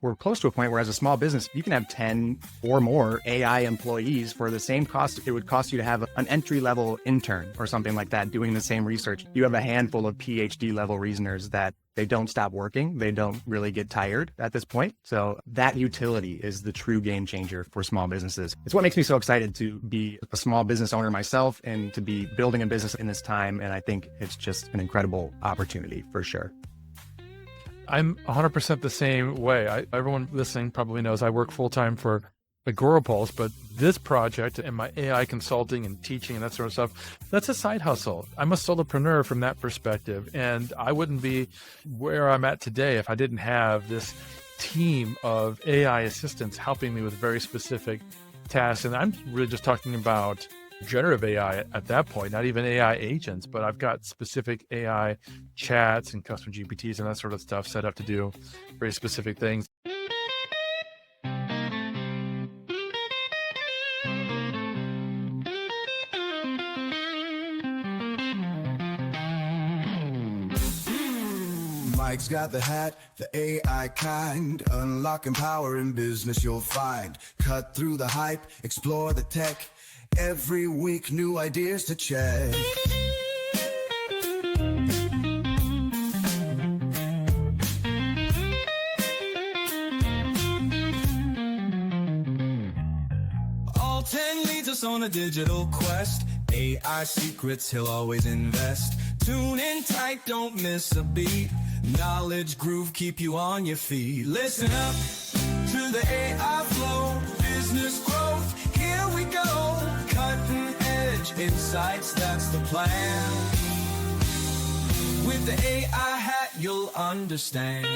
we're close to a point where as a small business, you can have 10 or more AI employees for the same cost it would cost you to have an entry-level intern or something like that doing the same research. You have a handful of PhD level reasoners that they don't stop working. They don't really get tired at this point. So that utility is the true game changer for small businesses. It's what makes me so excited to be a small business owner myself and to be building a business in this time. And I think it's just an incredible opportunity for sure. I'm 100% the same way. Everyone listening probably knows I work full-time for Agorapulse, but this project and my AI consulting and teaching and that sort of stuff, that's a side hustle. I'm a solopreneur from that perspective, and I wouldn't be where I'm at today if I didn't have this team of AI assistants helping me with very specific tasks. And I'm really just talking about generative AI at that point, not even AI agents, but I've got specific AI chats and custom GPTs and that sort of stuff set up to do very specific things. Mike's got the hat, the AI kind. Unlocking power in business you'll find. Cut through the hype, explore the tech. Every week, new ideas to check. All 10 leads us on a digital quest. AI secrets he'll always invest. Tune in tight, don't miss a beat. Knowledge groove, keep you on your feet. Listen up to the AI flow. Business growth, here we go. Cutting edge insights, that's the plan. With the AI hat, you'll understand.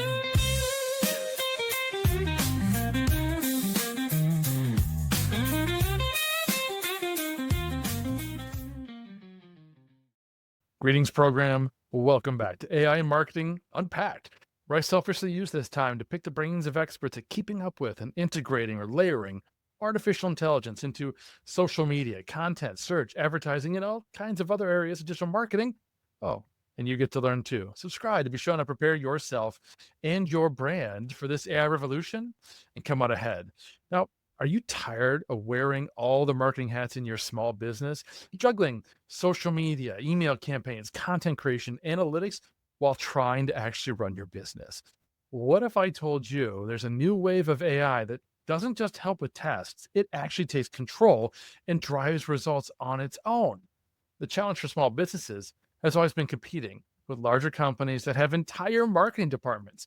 Greetings, program. Welcome back to AI Marketing Unpacked, where I selfishly use this time to pick the brains of experts at keeping up with and integrating or layering artificial intelligence into social media, content, search, advertising, and all kinds of other areas of digital marketing. Oh, and you get to learn too. Subscribe to be sure to prepare yourself and your brand for this AI revolution and come out ahead. Now, are you tired of wearing all the marketing hats in your small business, juggling social media, email campaigns, content creation, analytics, while trying to actually run your business? What if I told you there's a new wave of AI that doesn't just help with tasks, it actually takes control and drives results on its own? The challenge for small businesses has always been competing with larger companies that have entire marketing departments.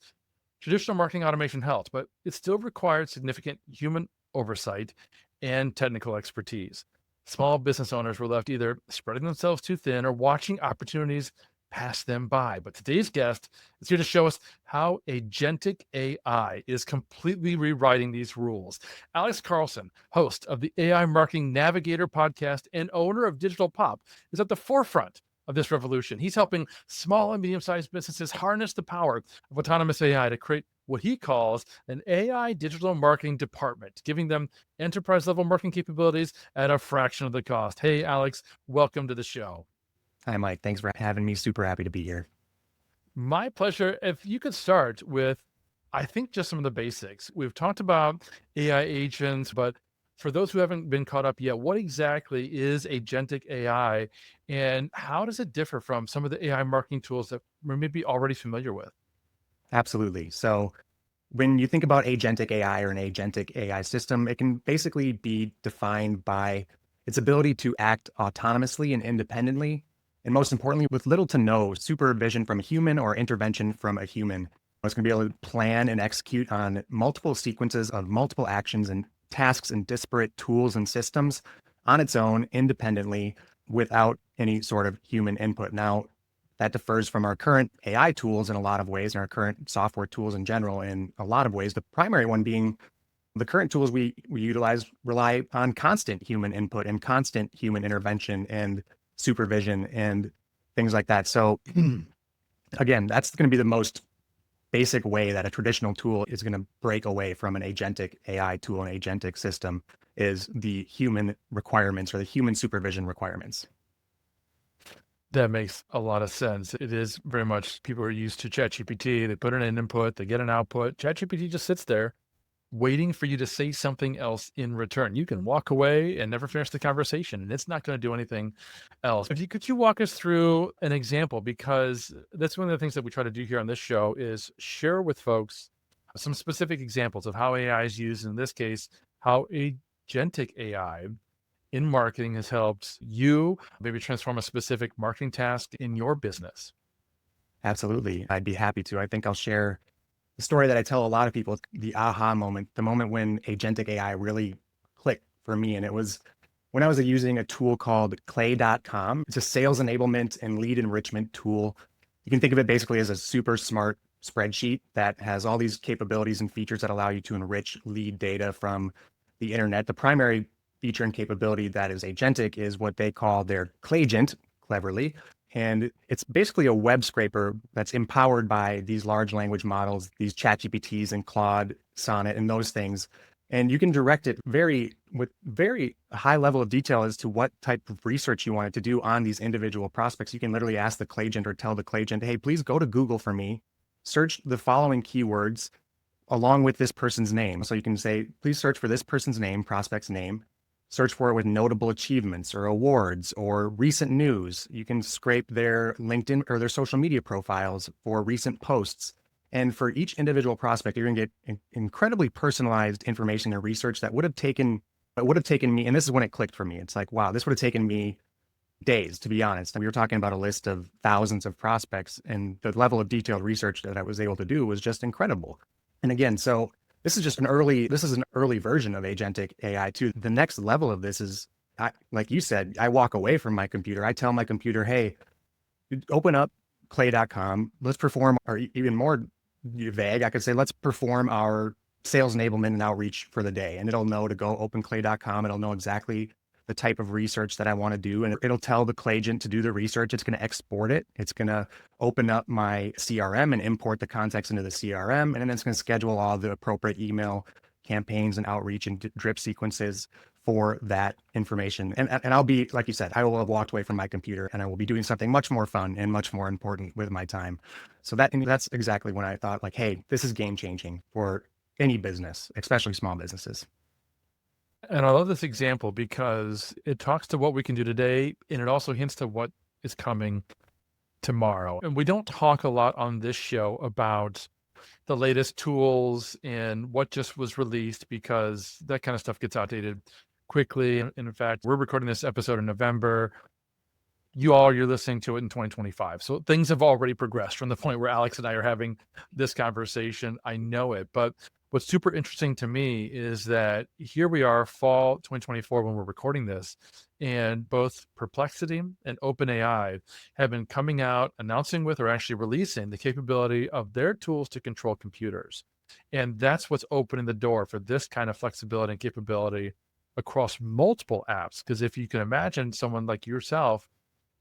Traditional marketing automation helped, but it still required significant human oversight and technical expertise. Small business owners were left either spreading themselves too thin or watching opportunities pass them by. But today's guest is here to show us how Agentic AI is completely rewriting these rules. Alex Carlson, host of the AI Marketing Navigator podcast and owner of Digital Pop, is at the forefront of this revolution. He's helping small and medium-sized businesses harness the power of autonomous AI to create what he calls an AI digital marketing department, giving them enterprise-level marketing capabilities at a fraction of the cost. Hey, Alex, welcome to the show. Hi, Mike. Thanks for having me. Super happy to be here. My pleasure. If you could start with, I think, just some of the basics. We've talked about AI agents, but for those who haven't been caught up yet, what exactly is Agentic AI and how does it differ from some of the AI marketing tools that we're maybe already familiar with? Absolutely. So when you think about agentic AI or an agentic AI system, it can basically be defined by its ability to act autonomously and independently, and most importantly, with little to no supervision from a human or intervention from a human. It's going to be able to plan and execute on multiple sequences of multiple actions and tasks and disparate tools and systems on its own, independently, without any sort of human input. Now, that differs from our current AI tools in a lot of ways, and our current software tools in general in a lot of ways. The primary one being the current tools we utilize rely on constant human input and constant human intervention and supervision and things like that. So again, that's going to be the most basic way that a traditional tool is going to break away from an agentic AI tool, an agentic system, is the human requirements or the human supervision requirements. That makes a lot of sense. It is very much people are used to ChatGPT. They put in an input, they get an output. ChatGPT just sits there waiting for you to say something else in return. You can walk away and never finish the conversation, and it's not going to do anything else. If you could you walk us through an example, because that's one of the things that we try to do here on this show is share with folks some specific examples of how AI is used, in this case, how agentic AI in marketing has helped you maybe transform a specific marketing task in your business. Absolutely. I'd be happy to. I think I'll share the story that I tell a lot of people, the aha moment, the moment when agentic AI really clicked for me. And it was when I was using a tool called clay.com. It's a sales enablement and lead enrichment tool. You can think of it basically as a super smart spreadsheet that has all these capabilities and features that allow you to enrich lead data from the internet. The primary feature and capability that is agentic is what they call their Claygent, cleverly. And it's basically a web scraper that's empowered by these large language models, these ChatGPTs and Claude, Sonnet, and those things. And you can direct it with very high level of detail as to what type of research you want it to do on these individual prospects. You can literally ask the Claygent or tell the Claygent, hey, please go to Google for me, search the following keywords along with this person's name. So you can say, please search for this person's name, prospect's name, search for it with notable achievements or awards or recent news. You can scrape their LinkedIn or their social media profiles for recent posts. And for each individual prospect, you're going to get incredibly personalized information and research that would have taken me, and this is when it clicked for me. It's like, wow, this would have taken me days, to be honest. And we were talking about a list of thousands of prospects, and the level of detailed research that I was able to do was just incredible. And again, so this is an early version of agentic AI too. The next level of this is, like you said, I walk away from my computer. I tell my computer, hey, open up clay.com. Let's perform, or even more vague, I could say, let's perform our sales enablement and outreach for the day. And it'll know to go open clay.com. It'll know exactly the type of research that I want to do. And it'll tell the Claygent to do the research. It's going to export it. It's going to open up my CRM and import the context into the CRM. And then it's going to schedule all the appropriate email campaigns and outreach and drip sequences for that information. And I'll be, like you said, I will have walked away from my computer and I will be doing something much more fun and much more important with my time. So that's exactly when I thought, like, hey, this is game changing for any business, especially small businesses. And I love this example because it talks to what we can do today, and it also hints to what is coming tomorrow. And we don't talk a lot on this show about the latest tools and what just was released, because that kind of stuff gets outdated quickly. And in fact, we're recording this episode in November. You're listening to it in 2025. So things have already progressed from the point where Alex and I are having this conversation. I know it, but what's super interesting to me is that here we are, fall 2024, when we're recording this, and both Perplexity and OpenAI have been coming out, announcing with or actually releasing the capability of their tools to control computers. And that's what's opening the door for this kind of flexibility and capability across multiple apps. Because if you can imagine someone like yourself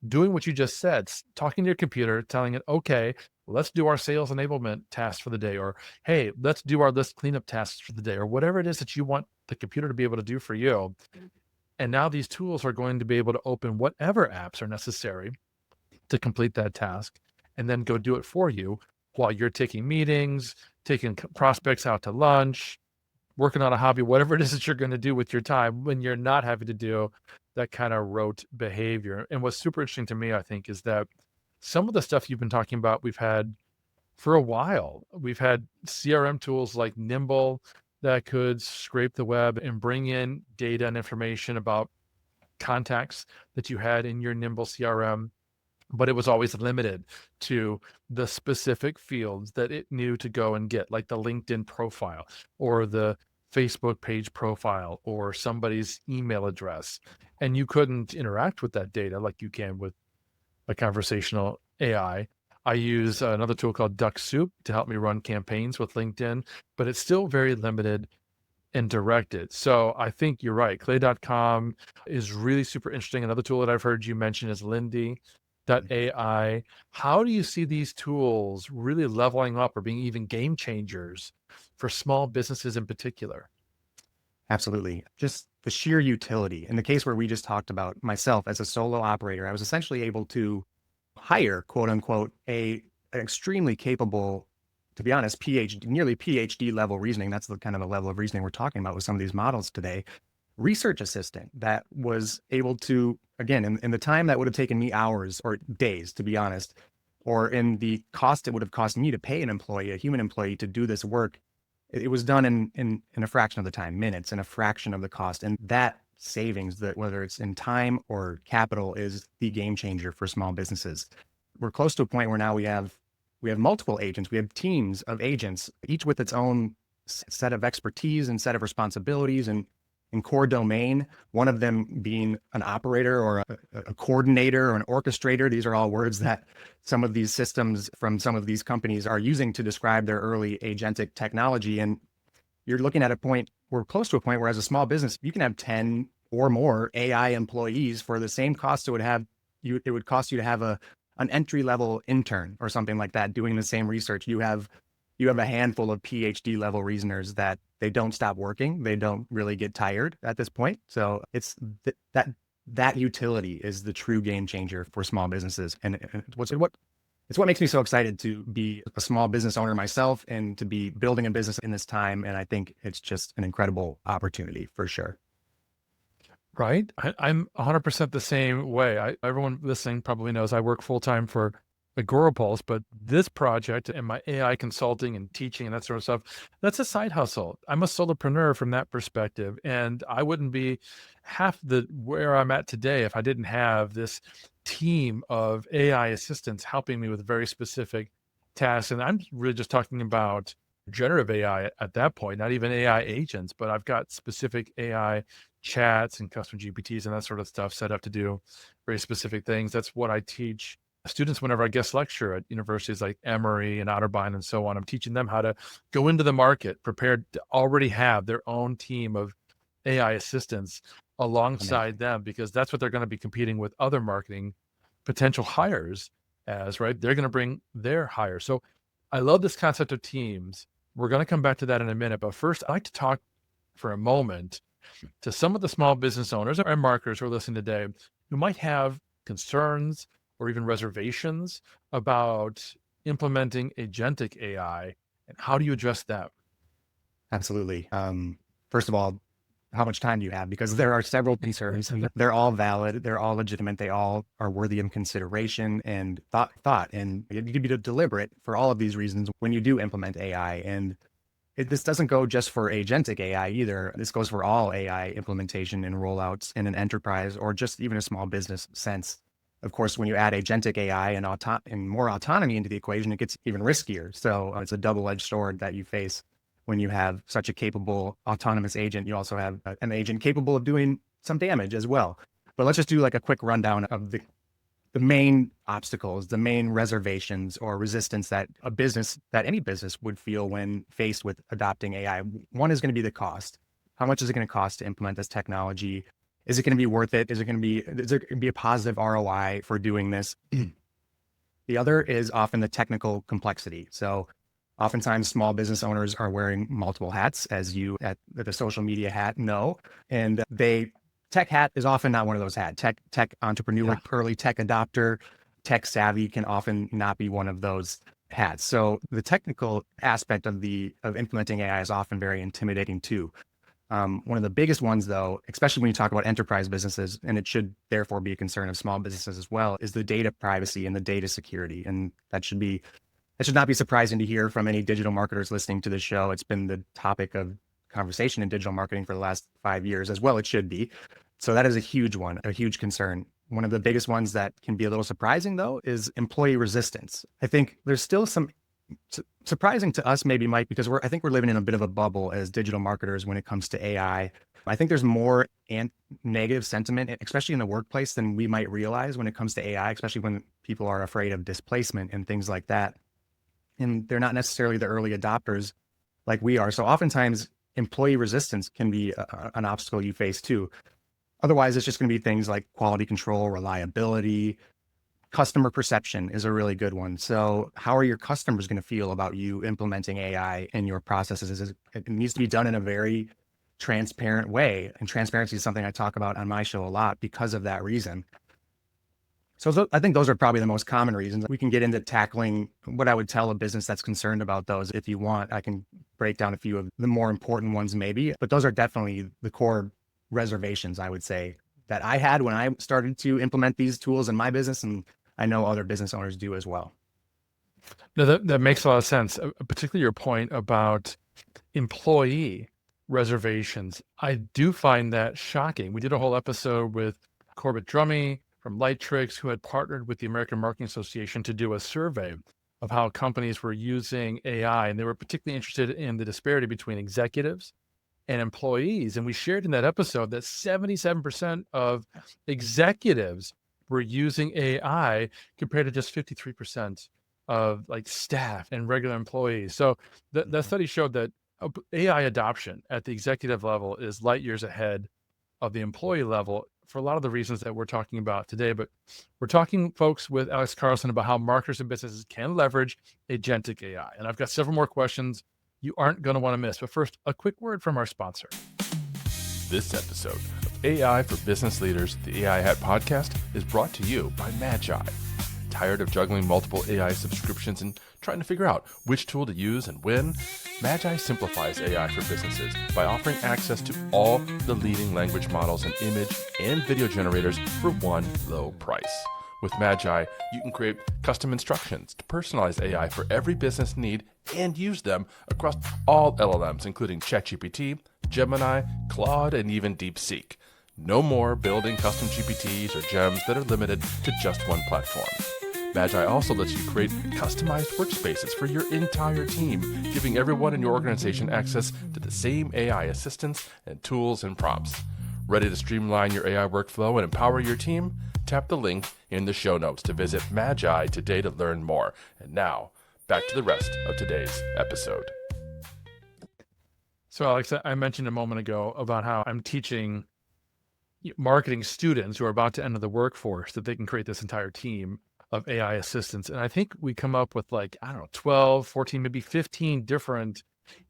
doing what you just said, talking to your computer, telling it, okay, let's do our sales enablement tasks for the day, or hey, let's do our list cleanup tasks for the day, or whatever it is that you want the computer to be able to do for you. And now these tools are going to be able to open whatever apps are necessary to complete that task and then go do it for you while you're taking meetings, taking prospects out to lunch, working on a hobby, whatever it is that you're going to do with your time when you're not having to do that kind of rote behavior. And what's super interesting to me, I think, is that some of the stuff you've been talking about, we've had for a while. We've had CRM tools like Nimble that could scrape the web and bring in data and information about contacts that you had in your Nimble CRM, but it was always limited to the specific fields that it knew to go and get, like the LinkedIn profile or the Facebook page profile or somebody's email address. And you couldn't interact with that data like you can with a conversational AI. I use another tool called Duck Soup to help me run campaigns with LinkedIn, but it's still very limited and directed. So I think you're right. Clay.com is really super interesting. Another tool that I've heard you mention is Lindy.ai. How do you see these tools really leveling up or being even game changers for small businesses in particular? Absolutely. Just the sheer utility. In the case where we just talked about myself as a solo operator, I was essentially able to hire, quote unquote, an extremely capable, to be honest, nearly PhD level reasoning. That's the kind of the level of reasoning we're talking about with some of these models today. Research assistant that was able to, again, in the time that would have taken me hours or days, to be honest, or in the cost it would have cost me to pay an employee, a human employee, to do this work, it was done in a fraction of the time, minutes, and a fraction of the cost. And that savings, that whether it's in time or capital, is the game changer for small businesses. We're close to a point where now we have multiple agents. We have teams of agents, each with its own set of expertise and set of responsibilities and core domain, one of them being an operator or a coordinator or an orchestrator. These are all words that some of these systems from some of these companies are using to describe their early agentic technology. And you're looking at a point, we're close to a point where as a small business, you can have 10 or more AI employees for the same cost it would cost you to have an entry-level intern or something like that doing the same research. You have a handful of PhD level reasoners that they don't stop working. They don't really get tired at this point. So it's that utility is the true game changer for small businesses. And it's what makes me so excited to be a small business owner myself and to be building a business in this time. And I think it's just an incredible opportunity for sure. Right. I'm 100% the same way. Everyone listening probably knows I work full time for Agorapulse, but this project and my AI consulting and teaching and that sort of stuff, that's a side hustle. I'm a solopreneur from that perspective. And I wouldn't be half where I'm at today if I didn't have this team of AI assistants helping me with very specific tasks. And I'm really just talking about generative AI at that point, not even AI agents, but I've got specific AI chats and custom GPTs and that sort of stuff set up to do very specific things. That's what I teach students whenever I guest lecture at universities like Emory and Otterbein and so on. I'm teaching them how to go into the market prepared to already have their own team of AI assistants alongside them, because that's what they're going to be competing with other marketing potential hires as, right? They're going to bring their hires. So I love this concept of teams. We're going to come back to that in a minute. But first, I'd like to talk for a moment to some of the small business owners and marketers who are listening today who might have concerns or even reservations about implementing agentic AI, and how do you address that? Absolutely. First of all, how much time do you have? Because there are several concerns and they're all valid. They're all legitimate. They all are worthy of consideration and thought. And you need to be deliberate for all of these reasons when you do implement AI. And this doesn't go just for agentic AI either. This goes for all AI implementation and rollouts in an enterprise or just even a small business sense. Of course, when you add agentic AI and more autonomy into the equation, it gets even riskier. So it's a double-edged sword that you face when you have such a capable autonomous agent. You also have an agent capable of doing some damage as well. But let's just do like a quick rundown of the main obstacles, the main reservations or resistance that any business would feel when faced with adopting AI. One is going to be the cost. How much is it going to cost to implement this technology? Is it going to be worth it? Is there going to be a positive ROI for doing this? The other is often the technical complexity. So oftentimes small business owners are wearing multiple hats, as you at the social media hat know, and tech hat is often not one of those hats. Tech entrepreneur, early tech adopter, tech savvy can often not be one of those hats. So the technical aspect of implementing AI is often very intimidating too. One of the biggest ones, though, especially when you talk about enterprise businesses, and it should therefore be a concern of small businesses as well, is the data privacy and the data security. And that should not be surprising to hear from any digital marketers listening to this show. It's been the topic of conversation in digital marketing for the last 5 years, as well it should be. So that is a huge one, a huge concern. One of the biggest ones that can be a little surprising, though, is employee resistance. I think there's still some surprising to us, maybe, Mike, because I think we're living in a bit of a bubble as digital marketers when it comes to AI. I think there's more negative sentiment, especially in the workplace, than we might realize when it comes to AI, especially when people are afraid of displacement and things like that. And they're not necessarily the early adopters like we are. So oftentimes employee resistance can be an obstacle you face too. Otherwise, it's just going to be things like quality control, reliability. Customer perception is a really good one. So how are your customers going to feel about you implementing AI in your processes? It needs to be done in a very transparent way. And transparency is something I talk about on my show a lot because of that reason. I think those are probably the most common reasons. We can get into tackling what I would tell a business that's concerned about those. If you want, I can break down a few of the more important ones maybe, but those are definitely the core reservations, I would say, that I had when I started to implement these tools in my business. And I know other business owners do as well. No, that makes a lot of sense, particularly your point about employee reservations. I do find that shocking. We did a whole episode with Corbett Drummy from Lightrix, who had partnered with the American Marketing Association to do a survey of how companies were using AI. And they were particularly interested in the disparity between executives and employees. And we shared in that episode that 77% of executives were using AI compared to just 53% of like staff and regular employees. So that study showed that AI adoption at the executive level is light years ahead of the employee level for a lot of the reasons that we're talking about today. But we're talking, folks, with Alex Carlson about how marketers and businesses can leverage agentic AI. And I've got several more questions you aren't going to want to miss. But first, a quick word from our sponsor. This episode of AI for Business Leaders, the AI Hat podcast, is brought to you by Magi. Tired of juggling multiple AI subscriptions and trying to figure out which tool to use and when? Magi simplifies AI for businesses by offering access to all the leading language models and image and video generators for one low price. With Magi, you can create custom instructions to personalize AI for every business need and use them across all LLMs, including ChatGPT, Gemini, Claude, and even DeepSeek. No more building custom GPTs or gems that are limited to just one platform. Magi also lets you create customized workspaces for your entire team, giving everyone in your organization access to the same AI assistants and tools and prompts. Ready to streamline your AI workflow and empower your team? Tap the link in the show notes to visit Magi today to learn more. And now, back to the rest of today's episode. So, Alex, I mentioned a moment ago about how I'm teaching marketing students who are about to enter the workforce that they can create this entire team of AI assistants. And I think we come up with 12, 14, maybe 15 different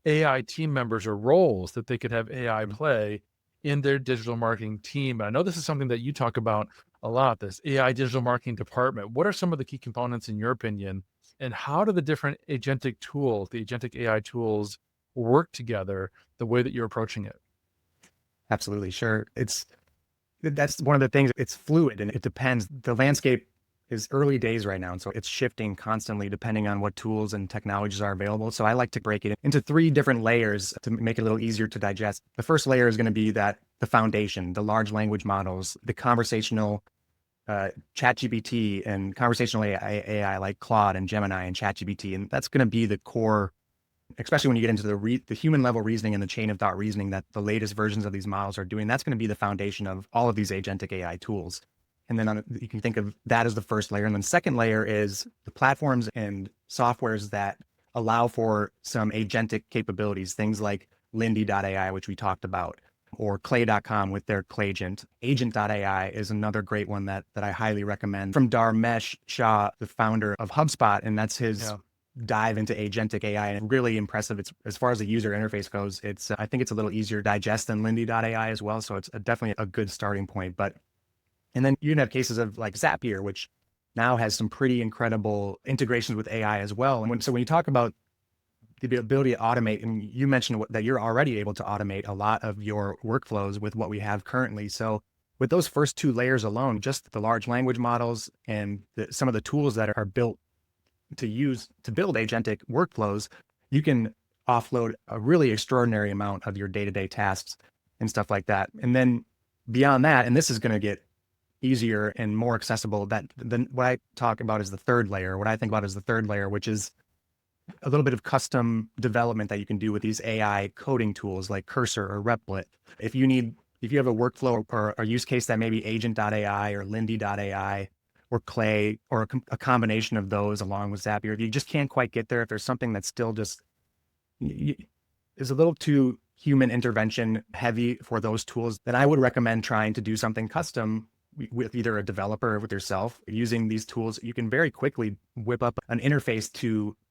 AI team members or roles that they could have AI play in their digital marketing team. And I know this is something that you talk about a lot, this AI digital marketing department. What are some of the key components in your opinion? And how do the different agentic tools, the agentic AI tools, work together the way that you're approaching it? Absolutely. Sure. That's one of the things. It's fluid and it depends. The landscape is early days right now. And so it's shifting constantly depending on what tools and technologies are available. So I like to break it into 3 different layers to make it a little easier to digest. The first layer is going to be the foundation, the large language models, the conversational ChatGPT and conversational AI like Claude and Gemini and ChatGPT. And that's going to be the core, especially when you get into the human level reasoning and the chain of thought reasoning that the latest versions of these models are doing. That's going to be the foundation of all of these agentic AI tools. And then you can think of that as the first layer. And then the second layer is the platforms and softwares that allow for some agentic capabilities, things like Lindy.ai, which we talked about, or Clay.com with their Clayagent. Agent.ai is another great one that I highly recommend from Dharmesh Shah, the founder of HubSpot. And that's his dive into agentic AI, and really impressive. It's, as far as the user interface goes, I think it's a little easier to digest than Lindy.ai as well. So it's definitely a good starting point. And then you can have cases of like Zapier, which now has some pretty incredible integrations with AI as well. And when you talk about the ability to automate, and you mentioned that you're already able to automate a lot of your workflows with what we have currently. So with those first 2 layers alone, just the large language models and some of the tools that are built to use to build agentic workflows, you can offload a really extraordinary amount of your day-to-day tasks and stuff like that. And then beyond that, and this is going to get easier and more accessible, then what I talk about is the third layer. What I think about is the third layer, which is a little bit of custom development that you can do with these AI coding tools like Cursor or Replit. If you have a workflow or a use case that maybe Agent.ai or Lindy.ai or Clay or a combination of those along with Zapier, if you just can't quite get there, if there's something that's still just is a little too human intervention heavy for those tools, then I would recommend trying to do something custom with either a developer or with yourself. Using these tools, you can very quickly whip up an interface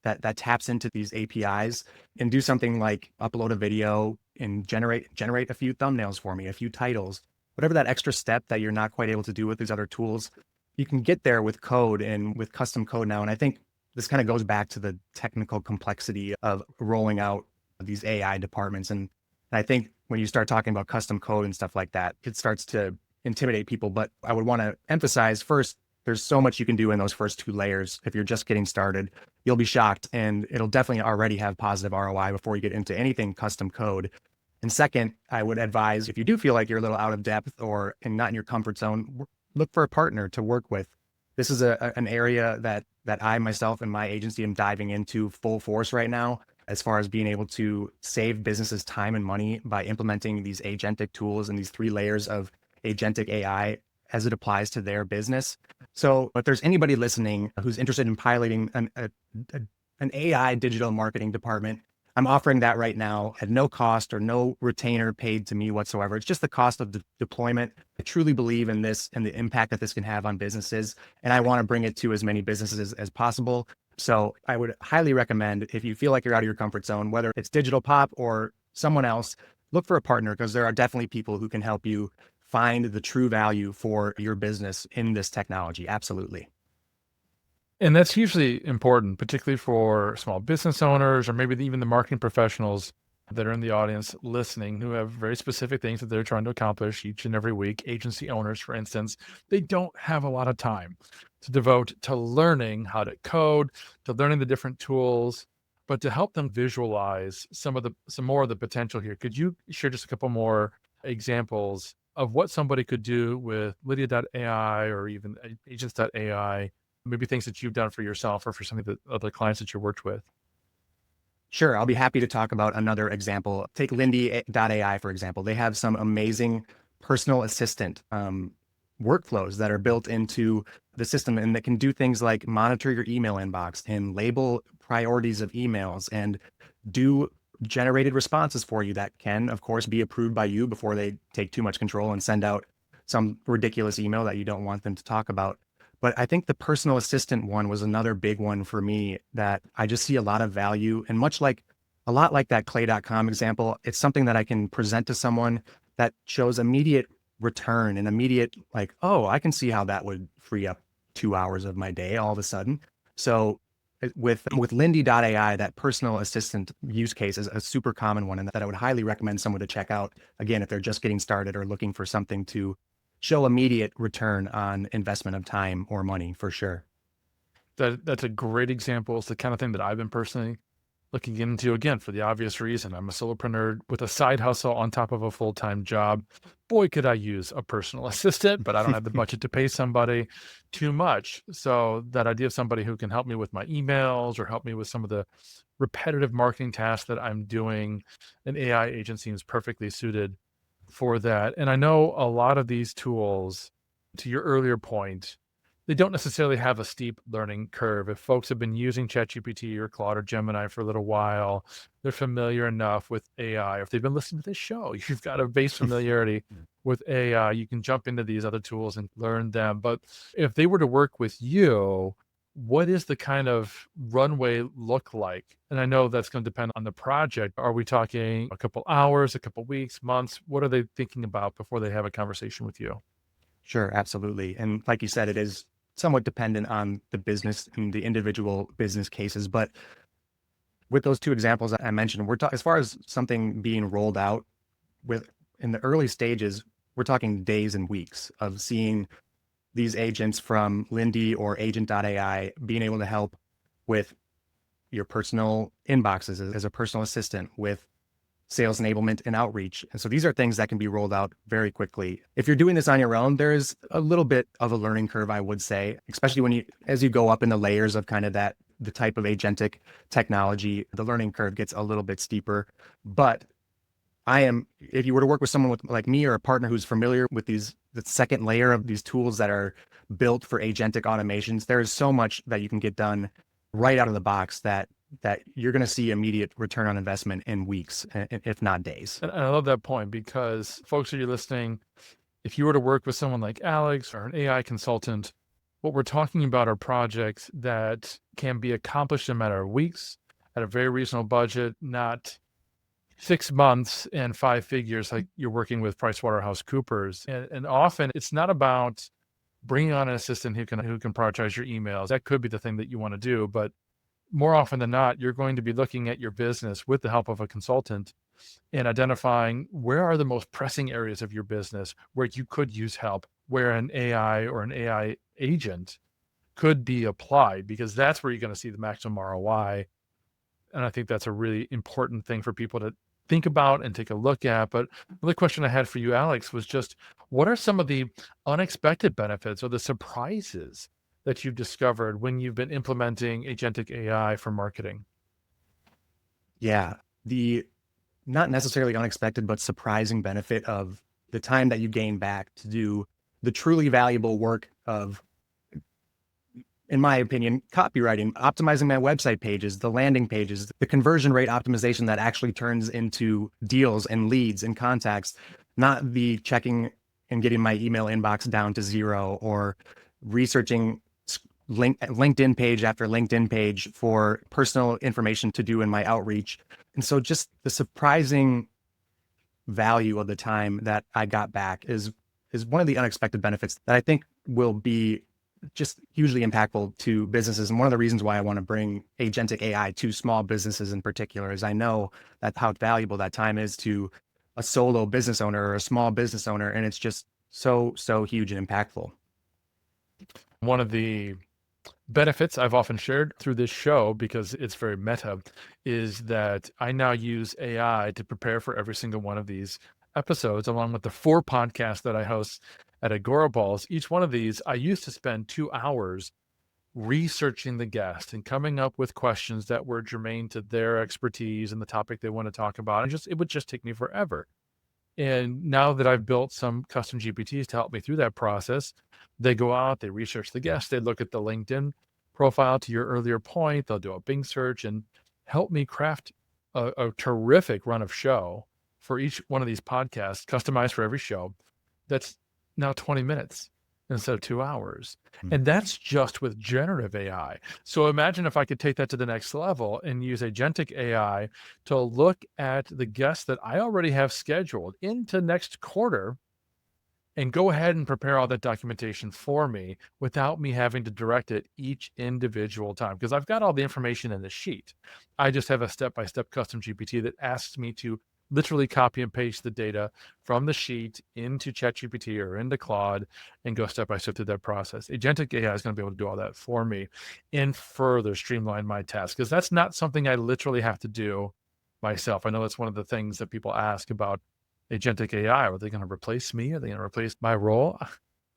that taps into these APIs and do something like upload a video and generate a few thumbnails for me, a few titles, whatever that extra step that you're not quite able to do with these other tools. you can get there with code and with custom code now. And I think this kind of goes back to the technical complexity of rolling out these AI departments. And I think when you start talking about custom code and stuff like that, it starts to intimidate people. But I would want to emphasize first, there's so much you can do in those first two layers. If you're just getting started, you'll be shocked, and it'll definitely already have positive ROI before you get into anything custom code. And second, I would advise, if you do feel like you're a little out of depth or and not in your comfort zone, look for a partner to work with. This is an area that I myself and my agency am diving into full force right now, as far as being able to save businesses time and money by implementing these agentic tools and these 3 layers of agentic AI as it applies to their business. So if there's anybody listening who's interested in piloting an AI digital marketing department, I'm offering that right now at no cost or no retainer paid to me whatsoever. It's just the cost of the deployment. I truly believe in this and the impact that this can have on businesses. And I want to bring it to as many businesses as possible. So I would highly recommend, if you feel like you're out of your comfort zone, whether it's Digital Pop or someone else, look for a partner, because there are definitely people who can help you find the true value for your business in this technology. Absolutely. And that's hugely important, particularly for small business owners or maybe even the marketing professionals that are in the audience listening who have very specific things that they're trying to accomplish each and every week. Agency owners, for instance, they don't have a lot of time to devote to learning how to code, to learning the different tools, but to help them visualize some more of the potential here. Could you share just a couple more examples of what somebody could do with Lydia.ai or even Agents.ai? Maybe things that you've done for yourself or for some of the other clients that you worked with? Sure, I'll be happy to talk about another example. Take Lindy.ai, for example. They have some amazing personal assistant workflows that are built into the system, and that can do things like monitor your email inbox and label priorities of emails and do generated responses for you that can, of course, be approved by you before they take too much control and send out some ridiculous email that you don't want them to talk about. But I think the personal assistant one was another big one for me that I just see a lot of value. And a lot like that clay.com example, it's something that I can present to someone that shows immediate return and immediate, like, oh, I can see how that would free up 2 hours of my day all of a sudden. So with Lindy.ai, that personal assistant use case is a super common one, and that I would highly recommend someone to check out, again, if they're just getting started or looking for something to show immediate return on investment of time or money, for sure. That's a great example. It's the kind of thing that I've been personally looking into, again, for the obvious reason. I'm a solopreneur with a side hustle on top of a full-time job. Boy, could I use a personal assistant, but I don't have the budget to pay somebody too much. So that idea of somebody who can help me with my emails or help me with some of the repetitive marketing tasks that I'm doing, an AI agent seems perfectly suited for that. And I know a lot of these tools, to your earlier point, they don't necessarily have a steep learning curve. If folks have been using ChatGPT or Claude or Gemini for a little while, they're familiar enough with AI. If they've been listening to this show, you've got a base familiarity with AI. You can jump into these other tools and learn them. But if they were to work with you, what is the kind of runway look like? And I know that's going to depend on the project. Are we talking a couple hours, a couple weeks, months? What are they thinking about before they have a conversation with you? Sure, absolutely. And like you said, it is somewhat dependent on the business and the individual business cases. But with those two examples that I mentioned, as far as something being rolled out with in the early stages, we're talking days and weeks of seeing these agents from Lindy or Agent.ai being able to help with your personal inboxes as a personal assistant, with sales enablement and outreach. And so these are things that can be rolled out very quickly. If you're doing this on your own, there is a little bit of a learning curve, I would say, especially as you go up in the layers of kind of the type of agentic technology, the learning curve gets a little bit steeper. But if you were to work with someone like me or a partner who's familiar with the second layer of these tools that are built for agentic automations, there is so much that you can get done right out of the box that you're going to see immediate return on investment in weeks, if not days. And I love that point, because folks who are listening, if you were to work with someone like Alex or an AI consultant, what we're talking about are projects that can be accomplished in a matter of weeks at a very reasonable budget, not 6 months and 5 figures like you're working with PricewaterhouseCoopers. And often it's not about bringing on an assistant who can prioritize your emails. That could be the thing that you want to do, but more often than not, you're going to be looking at your business with the help of a consultant and identifying where are the most pressing areas of your business where you could use help, where an AI or an AI agent could be applied, because that's where you're going to see the maximum ROI. And I think that's a really important thing for people to think about and take a look at. But the question I had for you, Alex, was just what are some of the unexpected benefits or the surprises that you've discovered when you've been implementing agentic AI for marketing? Yeah. The not necessarily unexpected, but surprising benefit of the time that you gain back to do the truly valuable work of, in my opinion, copywriting, optimizing my website pages, the landing pages, the conversion rate optimization that actually turns into deals and leads and contacts, not the checking and getting my email inbox down to zero or researching LinkedIn page after LinkedIn page for personal information to do in my outreach. And so just the surprising value of the time that I got back is one of the unexpected benefits that I think will be just hugely impactful to businesses. And one of the reasons why I want to bring agentic AI to small businesses in particular is I know that how valuable that time is to a solo business owner or a small business owner. And it's just so huge and impactful. One of the benefits I've often shared through this show, because it's very meta, is that I now use AI to prepare for every single one of these episodes, along with the 4 podcasts that I host at Agora Balls. Each one of these, I used to spend 2 hours researching the guest and coming up with questions that were germane to their expertise and the topic they want to talk about. And it would just take me forever. And now that I've built some custom GPTs to help me through that process, they go out, they research the guest, they look at the LinkedIn profile to your earlier point, they'll do a Bing search and help me craft a terrific run of show for each one of these podcasts, customized for every show. That's now 20 minutes instead of 2 hours. And that's just with generative AI. So imagine if I could take that to the next level and use agentic AI to look at the guests that I already have scheduled into next quarter and go ahead and prepare all that documentation for me without me having to direct it each individual time, because I've got all the information in the sheet. I just have a step-by-step custom GPT that asks me to literally copy and paste the data from the sheet into ChatGPT or into Claude and go step by step through that process. Agentic AI is going to be able to do all that for me and further streamline my task, because that's not something I literally have to do myself. I know that's one of the things that people ask about agentic AI. Are they going to replace me? Are they going to replace my role?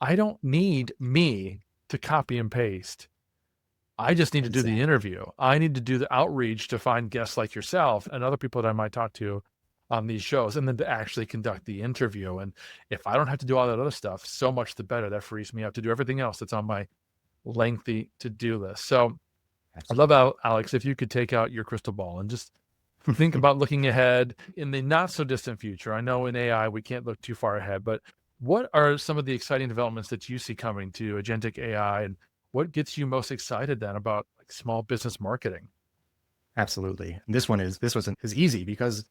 I don't need me to copy and paste. I just need to do the interview. I need to do the outreach to find guests like yourself and other people that I might talk to on these shows, and then to actually conduct the interview. And if I don't have to do all that other stuff, so much the better. That frees me up to do everything else that's on my lengthy to-do list. So I love how, Alex, if you could take out your crystal ball and just think about looking ahead in the not so distant future. I know in AI, we can't look too far ahead, but what are some of the exciting developments that you see coming to agentic AI, and what gets you most excited then about like small business marketing? Absolutely. This is easy because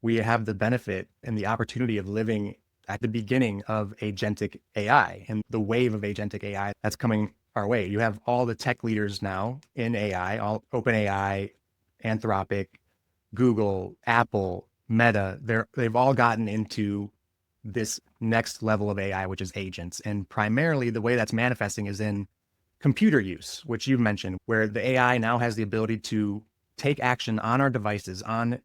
we have the benefit and the opportunity of living at the beginning of agentic AI and the wave of agentic AI that's coming our way. You have all the tech leaders now in AI, all OpenAI, Anthropic, Google, Apple, Meta. They've all gotten into this next level of AI, which is agents. And primarily the way that's manifesting is in computer use, which you've mentioned, where the AI now has the ability to take action on our devices, on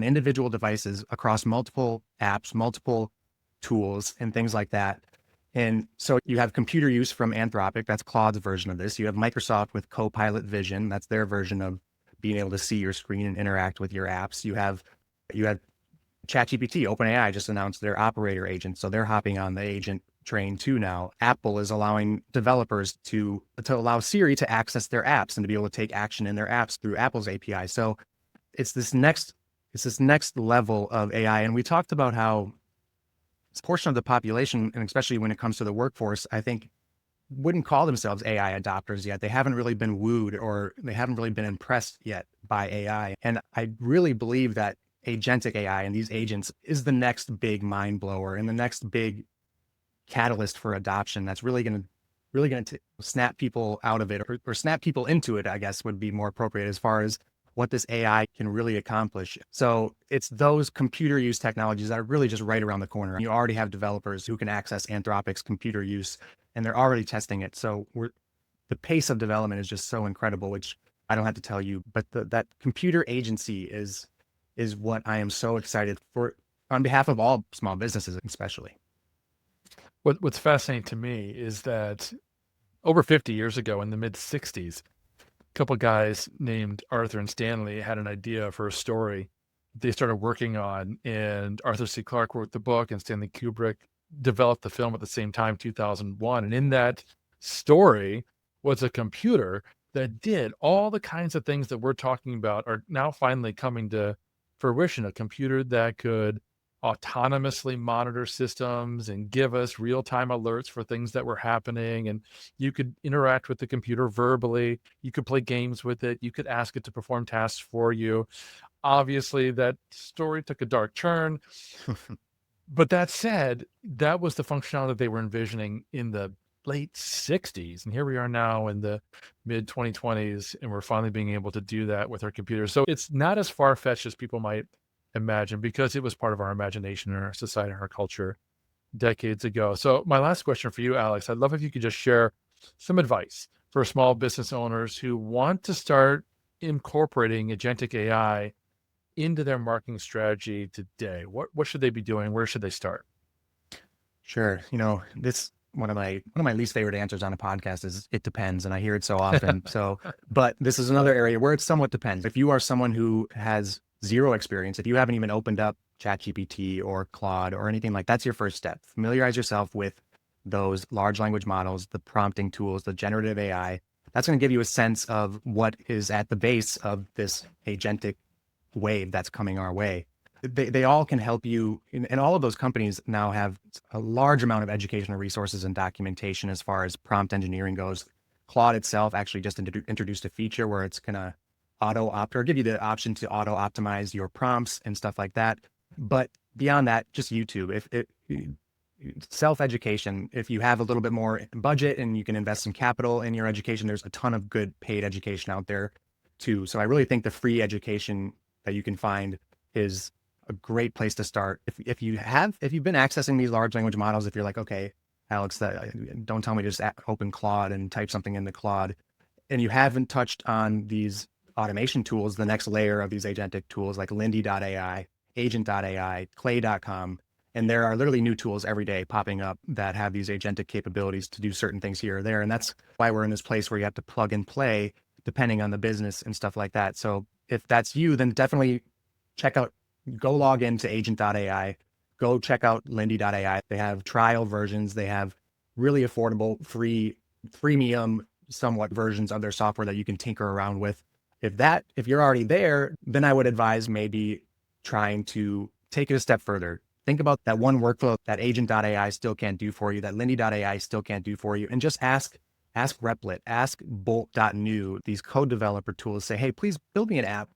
individual devices across multiple apps, multiple tools, and things like that. And so you have computer use from Anthropic, that's Claude's version of this. You have Microsoft with Copilot Vision, that's their version of being able to see your screen and interact with your apps. You have ChatGPT, OpenAI just announced their operator agent, so they're hopping on the agent train too now. Apple is allowing developers to allow Siri to access their apps and to be able to take action in their apps through Apple's API. So it's this next level of AI. And we talked about how this portion of the population, and especially when it comes to the workforce, I think wouldn't call themselves AI adopters yet. They haven't really been wooed or they haven't really been impressed yet by AI. And I really believe that agentic AI and these agents is the next big mind blower and the next big catalyst for adoption that's really going to really going to snap people out of it, or snap people into it, I guess would be more appropriate as far as what this AI can really accomplish. So it's those computer use technologies that are really just right around the corner. You already have developers who can access Anthropic's computer use, and they're already testing it. So the pace of development is just so incredible, which I don't have to tell you, but that computer agency is what I am so excited for on behalf of all small businesses, especially. What's fascinating to me is that over 50 years ago in the mid 60s, a couple guys named Arthur and Stanley had an idea for a story they started working on, and Arthur C. Clarke wrote the book and Stanley Kubrick developed the film at the same time, 2001. And in that story was a computer that did all the kinds of things that we're talking about are now finally coming to fruition. A computer that could autonomously monitor systems and give us real-time alerts for things that were happening. And you could interact with the computer verbally. You could play games with it. You could ask it to perform tasks for you. Obviously, that story took a dark turn. But that said, that was the functionality they were envisioning in the late 60s. And here we are now in the mid 2020s, and we're finally being able to do that with our computers. So it's not as far-fetched as people might imagine, because it was part of our imagination in our society and our culture decades ago. So my last question for you, Alex, I'd love if you could just share some advice for small business owners who want to start incorporating agentic AI into their marketing strategy today. What should they be doing? Where should they start? Sure. This one of my least favorite answers on a podcast is it depends, and I hear it so often. So, but this is another area where it somewhat depends. If you are someone who has zero experience, if you haven't even opened up ChatGPT or Claude or anything like that's your first step. Familiarize yourself with those large language models, the prompting tools, the generative AI. That's going to give you a sense of what is at the base of this agentic wave that's coming our way. They all can help you, and all of those companies now have a large amount of educational resources and documentation as far as prompt engineering goes. Claude itself actually just introduced a feature where it's going to auto-opt or give you the option to auto-optimize your prompts and stuff like that. But beyond that, just YouTube. If self-education, if you have a little bit more budget and you can invest some capital in your education, there's a ton of good paid education out there too. So I really think the free education that you can find is a great place to start. If you've been accessing these large language models, if you're like, okay, Alex, don't tell me to just open Claude and type something into Claude, and you haven't touched on these automation tools, the next layer of these agentic tools like Lindy.ai, Agent.ai, Clay.com, and there are literally new tools every day popping up that have these agentic capabilities to do certain things here or there. And that's why we're in this place where you have to plug and play depending on the business and stuff like that. So if that's you, then definitely go log into Agent.ai, go check out Lindy.ai. They have trial versions. They have really affordable, freemium, somewhat versions of their software that you can tinker around with. If you're already there, then I would advise maybe trying to take it a step further. Think about that one workflow that Agent.ai still can't do for you, that Lindy.ai still can't do for you, and just ask Replit, ask Bolt.new, these code developer tools, say, hey, please build me an app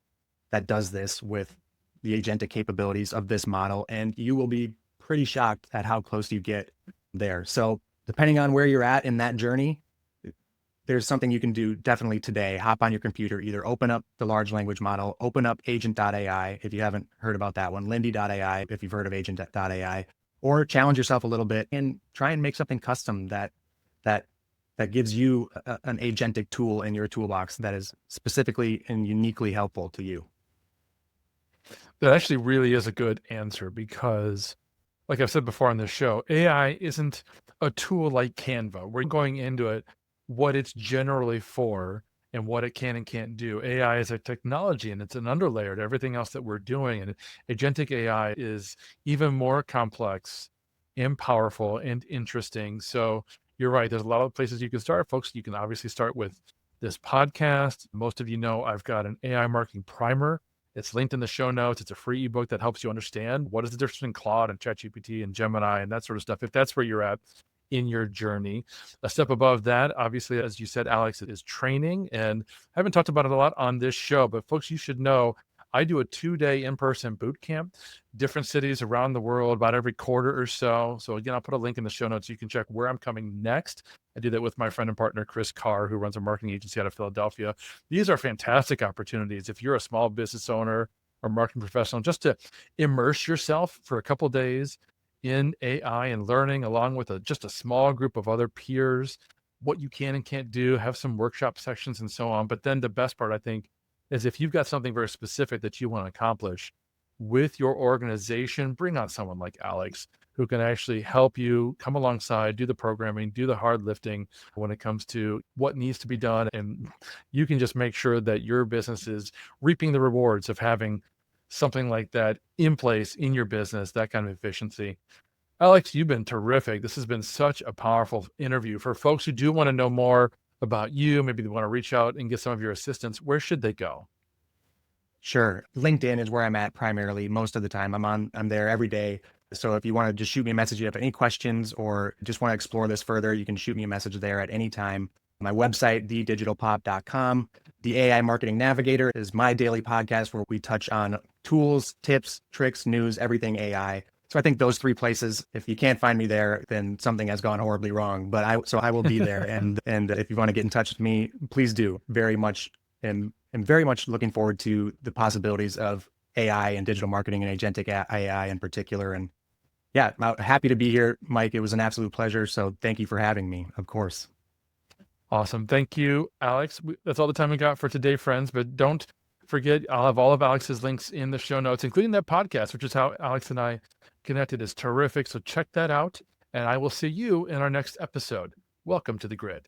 that does this with the agentic capabilities of this model, and you will be pretty shocked at how close you get there. So depending on where you're at in that journey, there's something you can do definitely today. Hop on your computer, either open up the large language model, open up Agent.ai if you haven't heard about that one, Lindy.ai if you've heard of Agent.ai, or challenge yourself a little bit and try and make something custom that gives you an agentic tool in your toolbox that is specifically and uniquely helpful to you. That actually really is a good answer, because like I've said before on this show, AI isn't a tool like Canva. We're going into it what it's generally for and what it can and can't do. AI is a technology, and it's an underlayer to everything else that we're doing. And agentic AI is even more complex and powerful and interesting. So you're right. There's a lot of places you can start, folks. You can obviously start with this podcast. Most of you know I've got an AI marketing primer. It's linked in the show notes. It's a free ebook that helps you understand what is the difference between Claude and ChatGPT and Gemini and that sort of stuff, if that's where you're at in your journey. A step above that, obviously, as you said, Alex, is training. And I haven't talked about it a lot on this show, but folks, you should know I do a 2-day in-person boot camp, different cities around the world, about every quarter or so. So again, I'll put a link in the show notes. You can check where I'm coming next. I do that with my friend and partner, Chris Carr, who runs a marketing agency out of Philadelphia. These are fantastic opportunities. If you're a small business owner or marketing professional, just to immerse yourself for a couple days in AI and learning along with just a small group of other peers, what you can and can't do, have some workshop sections and so on. But then the best part, I think, is if you've got something very specific that you want to accomplish with your organization, bring on someone like Alex who can actually help you come alongside, do the programming, do the hard lifting when it comes to what needs to be done. And you can just make sure that your business is reaping the rewards of having something like that in place in your business, that kind of efficiency. Alex, you've been terrific. This has been such a powerful interview. For folks who do want to know more about you, maybe they want to reach out and get some of your assistance, where should they go? Sure. LinkedIn is where I'm at primarily most of the time. I'm there every day. So if you want to just shoot me a message, you have any questions or just want to explore this further, you can shoot me a message there at any time. My website, thedigitalpop.com. The AI Marketing Navigator is my daily podcast where we touch on tools, tips, tricks, news, everything AI. So I think those three places, if you can't find me there, then something has gone horribly wrong. But I will be there. And if you want to get in touch with me, please do. Very much am very much looking forward to the possibilities of AI and digital marketing and agentic AI in particular. And yeah, I'm happy to be here, Mike. It was an absolute pleasure. So thank you for having me, of course. Awesome. Thank you, Alex. That's all the time we got for today, friends. But don't forget, I'll have all of Alex's links in the show notes, including that podcast, which is how Alex and I connected. Is terrific. So check that out. And I will see you in our next episode. Welcome to the Grid.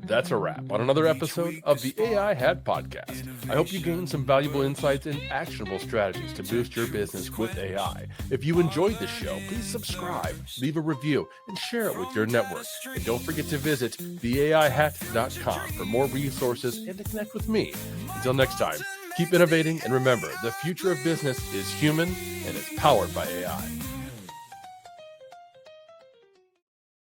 That's a wrap on another episode of the AI Hat Podcast. I hope you gained some valuable insights and actionable strategies to boost your business with AI. If you enjoyed the show, please subscribe, leave a review, and share it with your network. And don't forget to visit theaihat.com for more resources and to connect with me. Until next time, keep innovating and remember, the future of business is human and it's powered by AI.